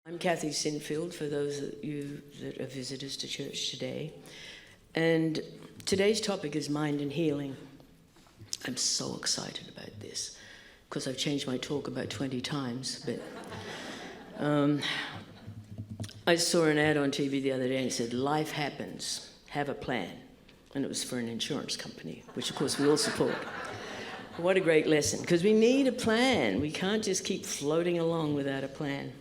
I'm Kathy Sinfield, for those of you that are visitors to church today. And today's topic is mind and healing. I'm so excited about this because I've changed my talk about 20 times. But I saw an ad on TV the other day and it said, "Life happens, have a plan." And it was for an insurance company, which of course we all support. What a great lesson, because we need a plan. We can't just keep floating along without a plan.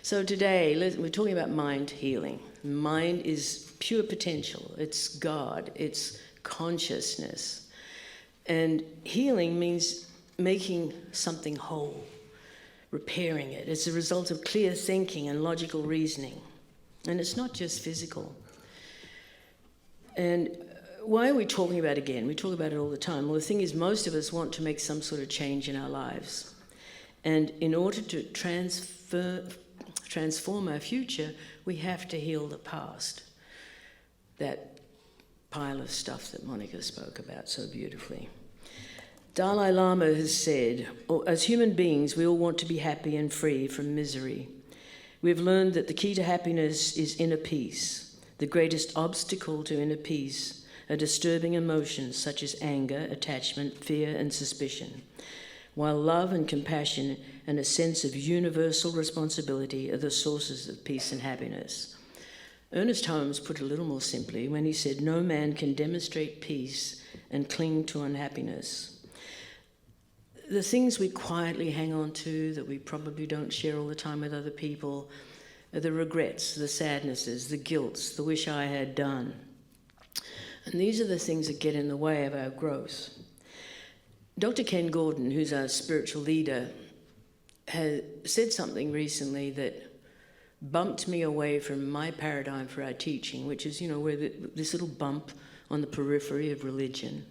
So today, we're talking about mind healing. Mind is pure potential. It's God. It's consciousness. And healing means making something whole, repairing it. It's a result of clear thinking and logical reasoning. And it's not just physical. And why are we talking about it again? We talk about it all the time. Well, the thing is, most of us want to make some sort of change in our lives. And in order to transform our future, we have to heal the past. That pile of stuff that Monica spoke about so beautifully. Dalai Lama has said, as human beings, we all want to be happy and free from misery. We've learned that the key to happiness is inner peace. The greatest obstacle to inner peace are disturbing emotions such as anger, attachment, fear, and suspicion, while love and compassion and a sense of universal responsibility are the sources of peace and happiness. Ernest Holmes put it a little more simply when he said, "No man can demonstrate peace and cling to unhappiness." The things we quietly hang on to that we probably don't share all the time with other people are the regrets, the sadnesses, the guilts, the wish I had done. And these are the things that get in the way of our growth. Dr. Ken Gordon, who's our spiritual leader, has said something recently that bumped me away from my paradigm for our teaching, which is, we're this little bump on the periphery of religion.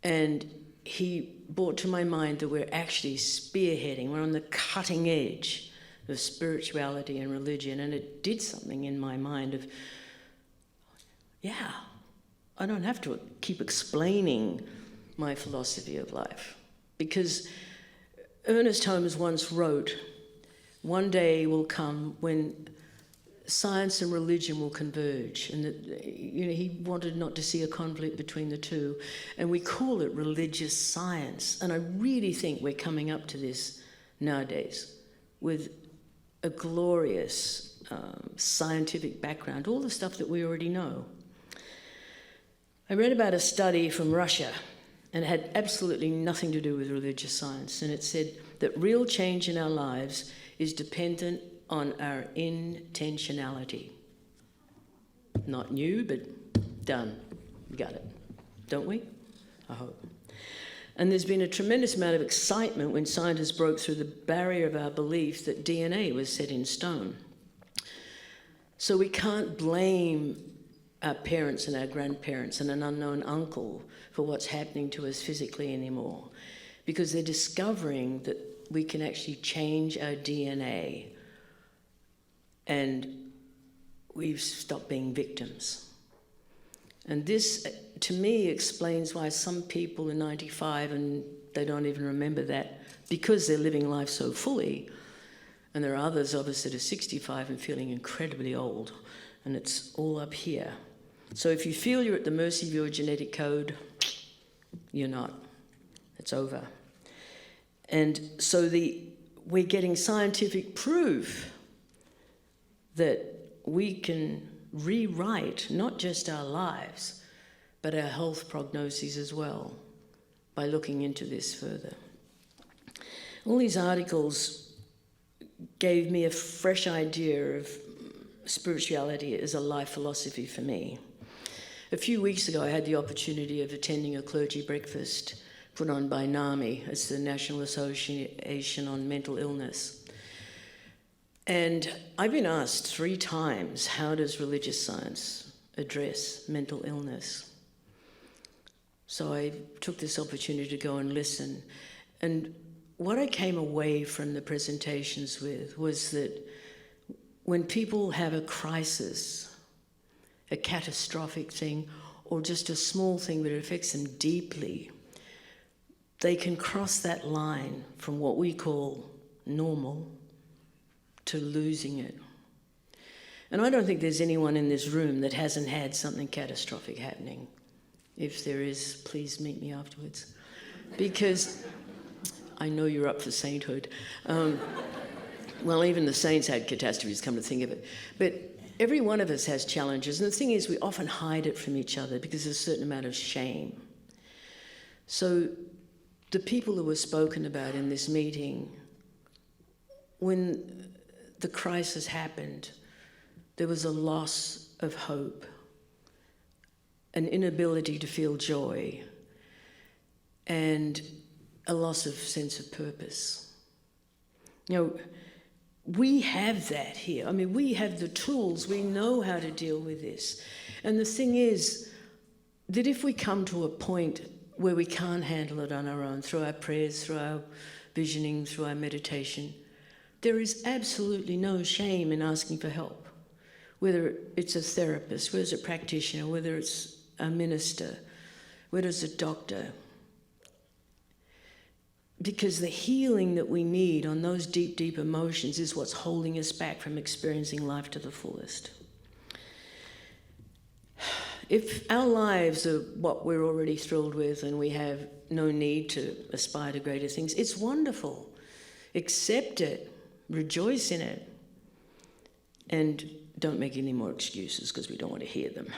And he brought to my mind that we're actually spearheading, we're on the cutting edge of spirituality and religion, and it did something in my mind of, I don't have to keep explaining my philosophy of life. Because Ernest Holmes once wrote, "One day will come when science and religion will converge," and that, he wanted not to see a conflict between the two. And we call it religious science. And I really think we're coming up to this nowadays with a glorious scientific background, all the stuff that we already know. I read about a study from Russia, and it had absolutely nothing to do with religious science. And it said that real change in our lives is dependent on our intentionality. Not new, but done. We got it. Don't we? I hope. And there's been a tremendous amount of excitement when scientists broke through the barrier of our belief that DNA was set in stone. So we can't blame our parents and our grandparents and an unknown uncle for what's happening to us physically anymore, because they're discovering that we can actually change our DNA and we've stopped being victims. And this, to me, explains why some people are 95 and they don't even remember that, because they're living life so fully. And there are others of us that are 65 and feeling incredibly old, and it's all up here. So if you feel you're at the mercy of your genetic code, you're not. It's over. And so we're getting scientific proof that we can rewrite not just our lives, but our health prognoses as well, by looking into this further. All these articles gave me a fresh idea of spirituality as a life philosophy for me. A few weeks ago, I had the opportunity of attending a clergy breakfast put on by NAMI. It's the National Association on Mental Illness. And I've been asked 3 times, how does religious science address mental illness? So I took this opportunity to go and listen. And what I came away from the presentations with was that when people have a crisis, a catastrophic thing, or just a small thing that affects them deeply, they can cross that line from what we call normal to losing it. And I don't think there's anyone in this room that hasn't had something catastrophic happening. If there is, please meet me afterwards. Because I know you're up for sainthood. Well, even the saints had catastrophes, come to think of it. But every one of us has challenges. And the thing is, we often hide it from each other because there's a certain amount of shame. So the people who were spoken about in this meeting, when the crisis happened, there was a loss of hope, an inability to feel joy, and a loss of sense of purpose. You know, we have that here. I mean, we have the tools. We know how to deal with this. And the thing is that if we come to a point where we can't handle it on our own, through our prayers, through our visioning, through our meditation, there is absolutely no shame in asking for help. Whether it's a therapist, whether it's a practitioner, whether it's a minister, whether it's a doctor. Because the healing that we need on those deep, deep emotions is what's holding us back from experiencing life to the fullest. If our lives are what we're already thrilled with and we have no need to aspire to greater things, it's wonderful. Accept it, rejoice in it, and don't make any more excuses because we don't want to hear them.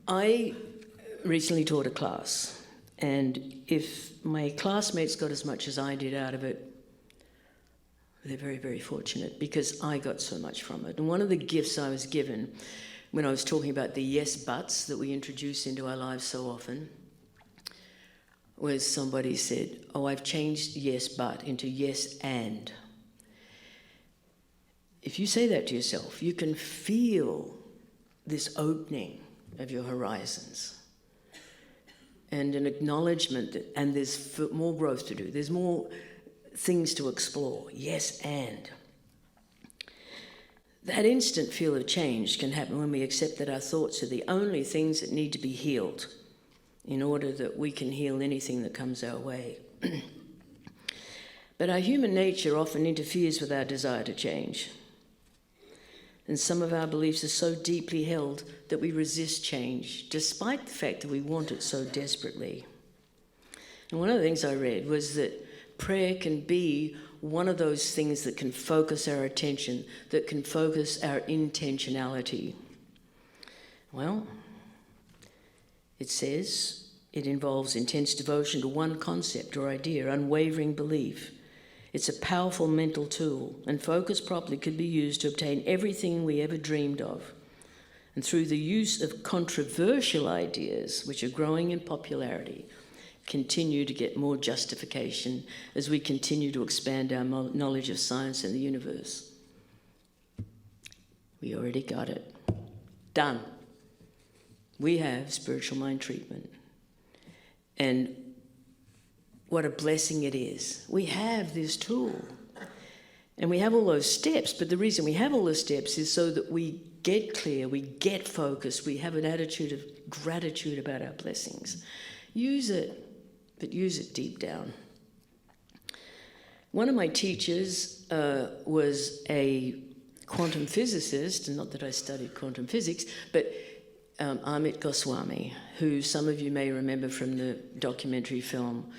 I recently taught a class, and if my classmates got as much as I did out of it, they're very, very fortunate because I got so much from it. And one of the gifts I was given when I was talking about the yes buts that we introduce into our lives so often was somebody said, "Oh, I've changed yes but into yes and." If you say that to yourself, you can feel this opening of your horizons and an acknowledgement that, and there's more growth to do. There's more things to explore. Yes, and. That instant feel of change can happen when we accept that our thoughts are the only things that need to be healed in order that we can heal anything that comes our way. But our human nature often interferes with our desire to change. And some of our beliefs are so deeply held that we resist change, despite the fact that we want it so desperately. And one of the things I read was that prayer can be one of those things that can focus our attention, that can focus our intentionality. Well, it says it involves intense devotion to one concept or idea, unwavering belief. It's a powerful mental tool, and focus properly could be used to obtain everything we ever dreamed of. And through the use of controversial ideas, which are growing in popularity, continue to get more justification as we continue to expand our knowledge of science and the universe. We already got it. Done. We have spiritual mind treatment. And what a blessing it is. We have this tool. And we have all those steps, but the reason we have all those steps is so that we get clear, we get focused, we have an attitude of gratitude about our blessings. Use it, but use it deep down. One of my teachers was a quantum physicist, and not that I studied quantum physics, but Amit Goswami, who some of you may remember from the documentary film,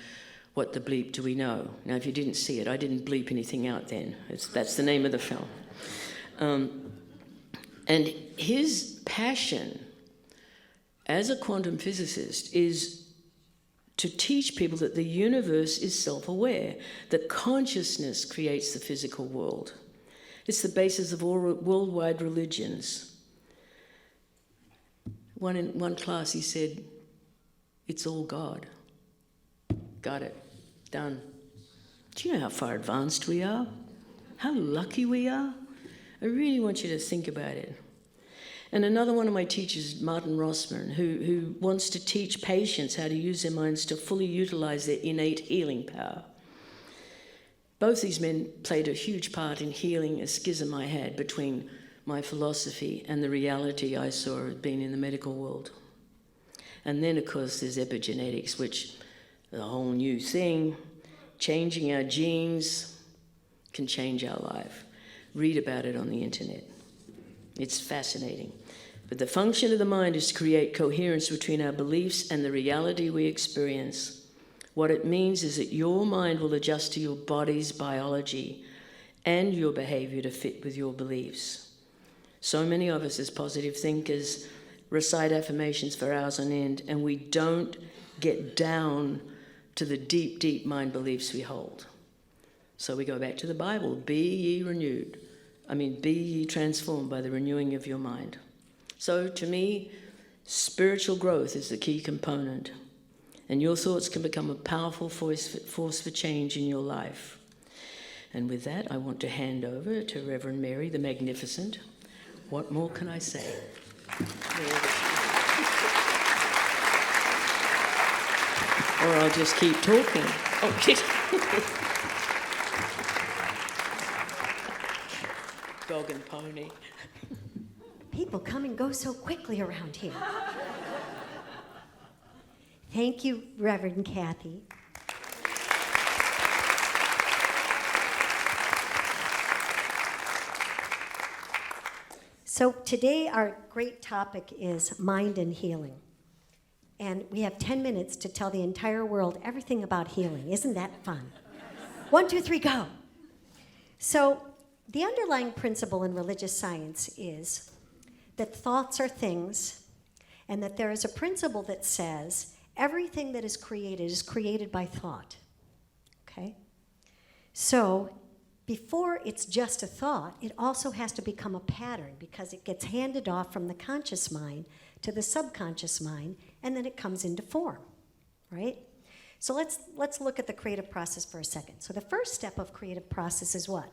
What the Bleep Do We Know? Now, if you didn't see it, I didn't bleep anything out then. That's the name of the film. And his passion as a quantum physicist is to teach people that the universe is self-aware, that consciousness creates the physical world. It's the basis of all worldwide religions. In one class he said, it's all God. Got it. Done. Do you know how far advanced we are? How lucky we are? I really want you to think about it. And another one of my teachers, Martin Rossmann, who wants to teach patients how to use their minds to fully utilize their innate healing power. Both these men played a huge part in healing a schism I had between my philosophy and the reality I saw had been in the medical world. And then, of course, there's epigenetics, which is a whole new thing, changing our genes can change our life. Read about it on the internet. It's fascinating. But the function of the mind is to create coherence between our beliefs and the reality we experience. What it means is that your mind will adjust to your body's biology and your behavior to fit with your beliefs. So many of us as positive thinkers recite affirmations for hours on end, and we don't get down to the deep, deep mind beliefs we hold. So we go back to the Bible, be ye transformed by the renewing of your mind. So to me, spiritual growth is the key component, and your thoughts can become a powerful force for change in your life. And with that, I want to hand over to Reverend Mary the Magnificent. What more can I say? Or I'll just keep talking. Oh, shit. Dog and pony. People come and go so quickly around here. Thank you, Reverend Kathy. So today our great topic is mind and healing. And we have 10 minutes to tell the entire world everything about healing. Isn't that fun? 1, 2, 3, go. So the underlying principle in religious science is that thoughts are things, and that there is a principle that says everything that is created by thought. Okay? So before it's just a thought, it also has to become a pattern, because it gets handed off from the conscious mind to the subconscious mind, and then it comes into form, right? So let's look at the creative process for a second. So the first step of creative process is what?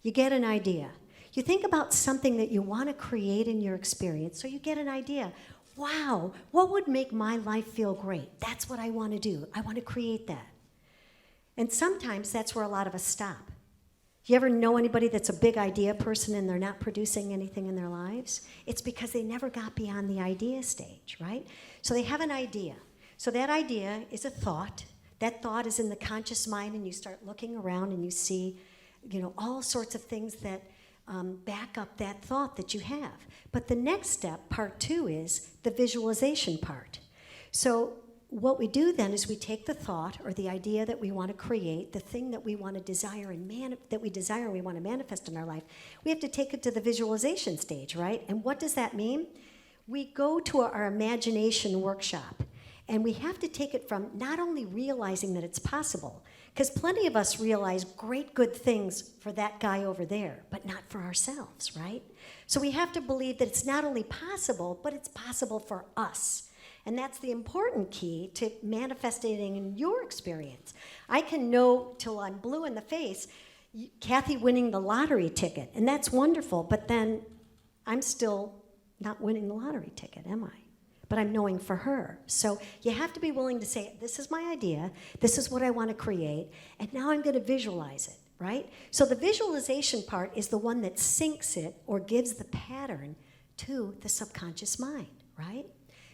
You get an idea. You think about something that you want to create in your experience, so you get an idea. Wow, what would make my life feel great? That's what I want to do. I want to create that. And sometimes that's where a lot of us stop. You ever know anybody that's a big idea person and they're not producing anything in their lives? It's because they never got beyond the idea stage, right? So they have an idea. So that idea is a thought. That thought is in the conscious mind, and you start looking around and you see, all sorts of things that back up that thought that you have. But the next step, part 2, is the visualization part. So what we do then is we take the thought or the idea that we want to create, the thing that we want to desire and we want to manifest in our life. We have to take it to the visualization stage, right? And what does that mean? We go to our imagination workshop, and we have to take it from not only realizing that it's possible, because plenty of us realize great good things for that guy over there, but not for ourselves, right? So we have to believe that it's not only possible, but it's possible for us. And that's the important key to manifesting in your experience. I can know till I'm blue in the face, Kathy winning the lottery ticket, and that's wonderful, but then I'm still not winning the lottery ticket, am I? But I'm knowing for her. So you have to be willing to say, this is my idea, this is what I want to create, and now I'm going to visualize it, right? So the visualization part is the one that syncs it or gives the pattern to the subconscious mind, right?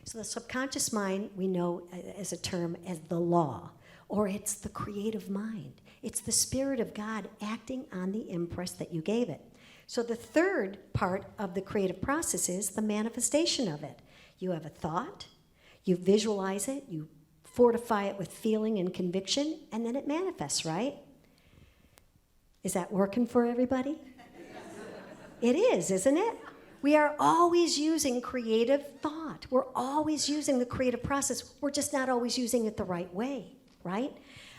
So the subconscious mind, we know as a term as the law, or it's the creative mind. It's the Spirit of God acting on the impress that you gave it. So the third part of the creative process is the manifestation of it. You have a thought, you visualize it, you fortify it with feeling and conviction, and then it manifests, right? Is that working for everybody? It is, isn't it? We are always using creative thought. We're always using the creative process. We're just not always using it the right way, right?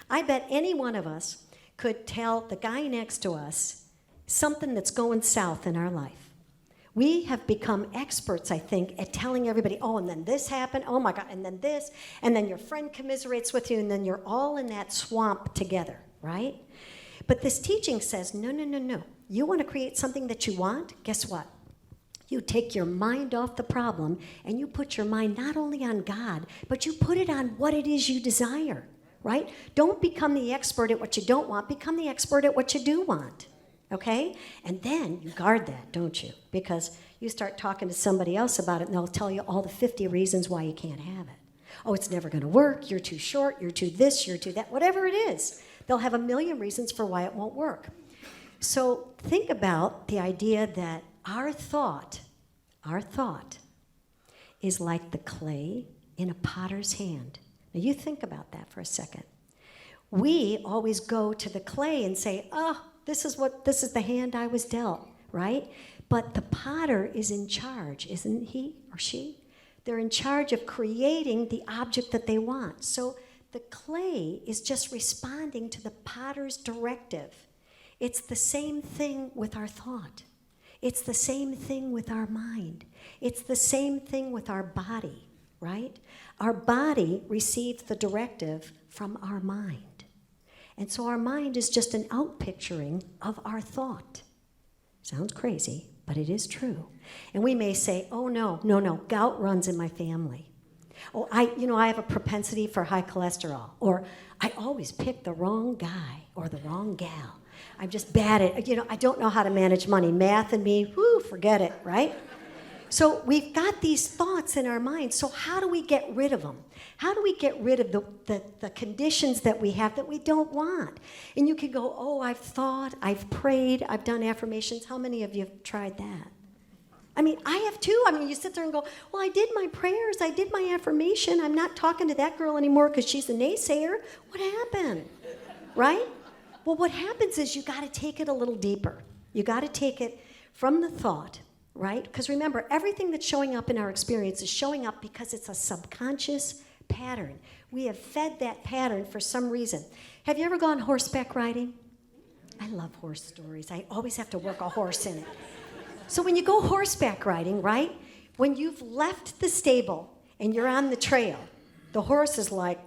I bet any one of us could tell the guy next to us something that's going south in our life. We have become experts, I think, at telling everybody, oh, and then this happened, oh my God, and then this, and then your friend commiserates with you, and then you're all in that swamp together, right? But this teaching says, no. You want to create something that you want? Guess what? You take your mind off the problem, and you put your mind not only on God, but you put it on what it is you desire, right? Don't become the expert at what you don't want. Become the expert at what you do want. Okay? And then you guard that, don't you? Because you start talking to somebody else about it, and they'll tell you all the 50 reasons why you can't have it. Oh, it's never going to work. You're too short. You're too this. You're too that. Whatever it is, they'll have a million reasons for why it won't work. So think about the idea that our thought is like the clay in a potter's hand. Now you think about that for a second. We always go to the clay and say, oh, this is the hand I was dealt, right? But the potter is in charge, isn't he or she? They're in charge of creating the object that they want. So the clay is just responding to the potter's directive. It's the same thing with our thought. It's the same thing with our mind. It's the same thing with our body, right? Our body receives the directive from our mind. And so our mind is just an outpicturing of our thought. Sounds crazy, but it is true. And we may say, oh, no, gout runs in my family. Oh, I have a propensity for high cholesterol. Or I always pick the wrong guy or the wrong gal. I'm just bad at, I don't know how to manage money. Math and me, forget it, right? So we've got these thoughts in our mind. So how do we get rid of them? How do we get rid of the conditions that we have that we don't want? And you can go, oh, I've thought, I've prayed, I've done affirmations. How many of you have tried that? I mean, I have too. I mean, you sit there and go, well, I did my prayers, I did my affirmation. I'm not talking to that girl anymore because she's a naysayer. What happened? Right? Well, what happens is you got to take it a little deeper. You got to take it from the thought, right? Because remember, everything that's showing up in our experience is showing up because it's a subconscious pattern. We have fed that pattern for some reason. Have you ever gone horseback riding? I love horse stories. I always have to work a horse in it. So when you go horseback riding, right? When you've left the stable and you're on the trail, the horse is like,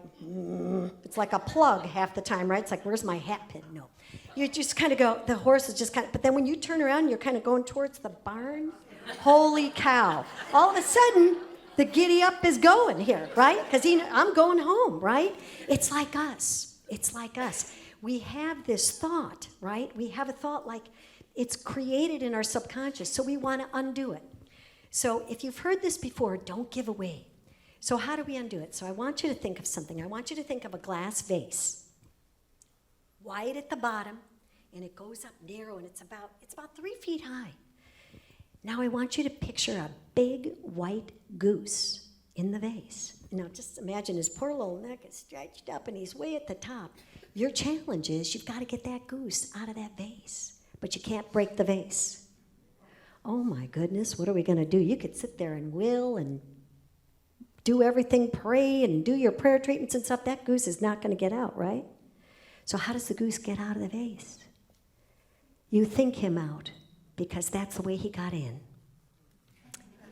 it's like a plug half the time, right? It's like, where's my hat pin? No. You just kind of go, the horse is just kind of, but then when you turn around, you're kind of going towards the barn. Holy cow. All of a sudden, the giddy up is going here, right? Because I'm going home, right? It's like us. It's like us. We have this thought, right? We have a thought like it's created in our subconscious, so we want to undo it. So if you've heard this before, don't give away. So how do we undo it? So I want you to think of something. I want you to think of a glass vase, wide at the bottom, and it goes up narrow, and it's about 3 feet high. Now I want you to picture a big white goose in the vase. Now just imagine his poor little neck is stretched up, and he's way at the top. Your challenge is you've got to get that goose out of that vase, but you can't break the vase. Oh my goodness, what are we going to do? You could sit there and will and do everything, pray and do your prayer treatments and stuff. That goose is not going to get out, right? So how does the goose get out of the vase? You think him out, because that's the way he got in.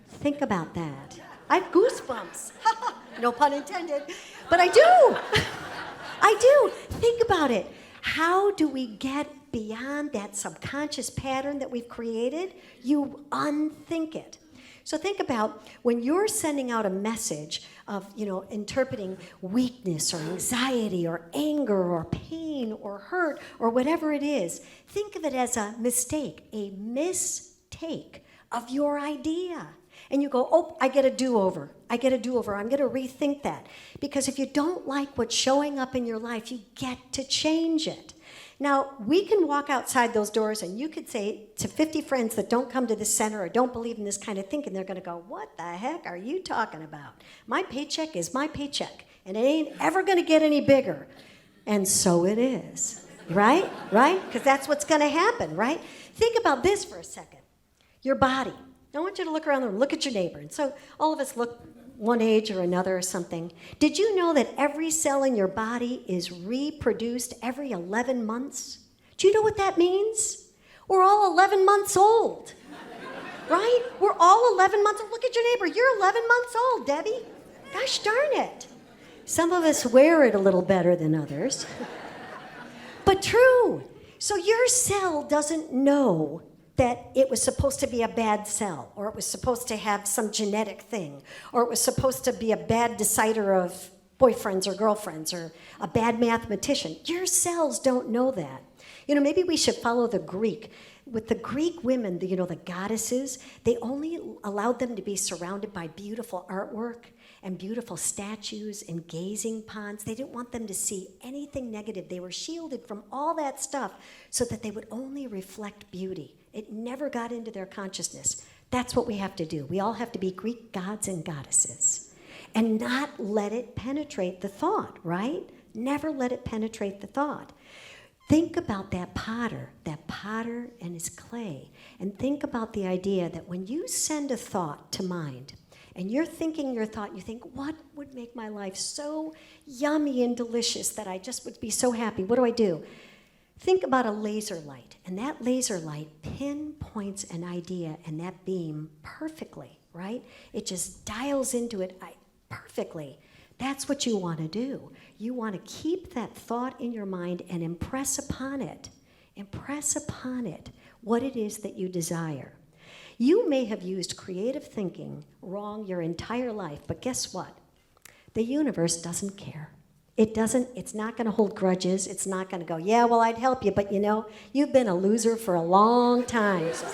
Think about that. I have goosebumps. No pun intended. But I do. I do. Think about it. How do we get beyond that subconscious pattern that we've created? You unthink it. So think about when you're sending out a message of, interpreting weakness or anxiety or anger or pain or hurt or whatever it is. Think of it as a mistake of your idea. And you go, oh, I get a do-over. I'm going to rethink that. Because if you don't like what's showing up in your life, you get to change it. Now, we can walk outside those doors and you could say to 50 friends that don't come to this center or don't believe in this kind of thinking, they're going to go, what the heck are you talking about? My paycheck is my paycheck, and it ain't ever going to get any bigger. And so it is, right? Right? Because that's what's going to happen, right? Think about this for a second. Your body. I want you to look around the room, look at your neighbor. And so all of us look one age or another or something. Did you know that every cell in your body is reproduced every 11 months? Do you know what that means? We're all 11 months old, right? We're all 11 months old. Look at your neighbor. You're 11 months old, Debbie. Gosh darn it. Some of us wear it a little better than others. But true. So your cell doesn't know that it was supposed to be a bad cell, or it was supposed to have some genetic thing, or it was supposed to be a bad decider of boyfriends or girlfriends, or a bad mathematician. Your cells don't know that. Maybe we should follow the Greek. With the Greek women, the goddesses, they only allowed them to be surrounded by beautiful artwork and beautiful statues and gazing ponds. They didn't want them to see anything negative. They were shielded from all that stuff so that they would only reflect beauty. It never got into their consciousness. That's what we have to do. We all have to be Greek gods and goddesses and not let it penetrate the thought, right? Never let it penetrate the thought. Think about that potter and his clay, and think about the idea that when you send a thought to mind, and you're thinking your thought, you think, what would make my life so yummy and delicious that I just would be so happy? What do? Think about a laser light, and that laser light pinpoints an idea and that beam perfectly, right? It just dials into it perfectly. That's what you want to do. You want to keep that thought in your mind and impress upon it what it is that you desire. You may have used creative thinking wrong your entire life, but guess what? The universe doesn't care. It's not going to hold grudges. It's not going to go, yeah, well, I'd help you, but you've been a loser for a long time. So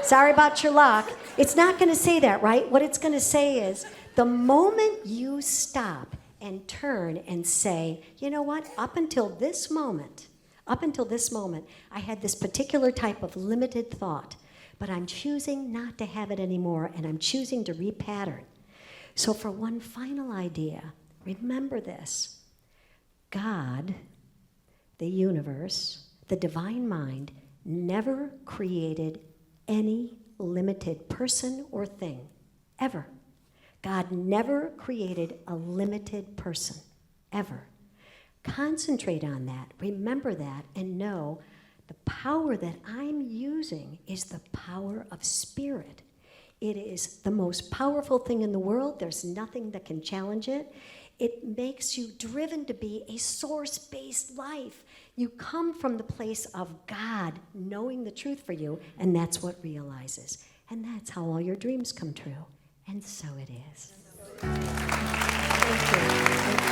sorry about your luck. It's not going to say that, right? What it's going to say is, the moment you stop and turn and say, you know what, up until this moment, I had this particular type of limited thought, but I'm choosing not to have it anymore, and I'm choosing to repattern. So for one final idea, remember this. God, the universe, the divine mind, never created any limited person or thing, ever. God never created a limited person, ever. Concentrate on that, remember that, and know the power that I'm using is the power of spirit. It is the most powerful thing in the world. There's nothing that can challenge it. It makes you driven to be a source-based life. You come from the place of God knowing the truth for you, and that's what realizes. And that's how all your dreams come true. And so it is. Thank you.